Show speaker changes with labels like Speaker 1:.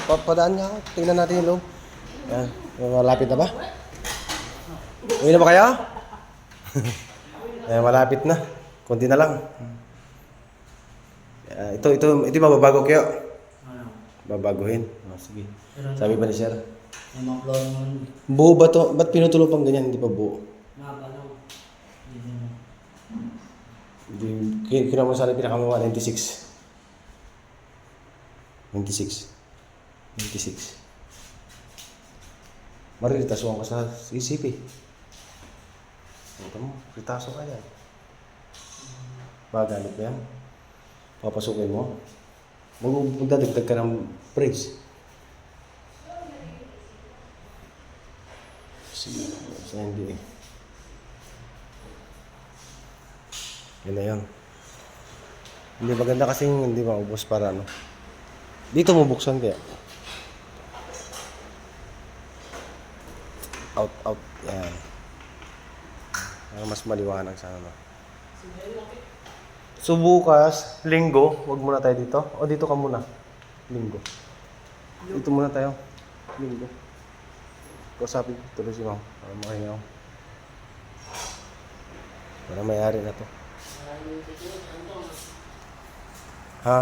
Speaker 1: Padaan niya ako. Tingnan natin yung loob. Yan. Malapit na ba? Uwi na ba kaya? Ayan, malapit na. Kunti na lang. Ito yung mababago kayo.
Speaker 2: Ano?
Speaker 1: Babaguhin. Sige. Sabi ba ni Sir?
Speaker 2: May mga floor naman.
Speaker 1: Buo ba to? Ba't pinutulo pang ganyan? Hindi pa buo.
Speaker 2: Mahaba lang.
Speaker 1: Kina mo sana pinakamama, 96. 96. 96. Mariritaso ka sa isip eh. Ito mo, ritaso ka yan. Magalit mo yan. Papasukin mo. Magdadagdag ka ng praise. Sige, sa hindi eh. Yan na yan. Hindi maganda kasing hindi maubos para ano. Dito mo buksan kaya. Out. Yan. Para mas maliwanag sana no. So bukas, linggo, wag muna tayo dito. O dito ka muna. Linggo. Dito muna tayo. Linggo. Kausapin ko tuloy si Ma'am. Para makahinga ako. Para may-ari na to. Ha?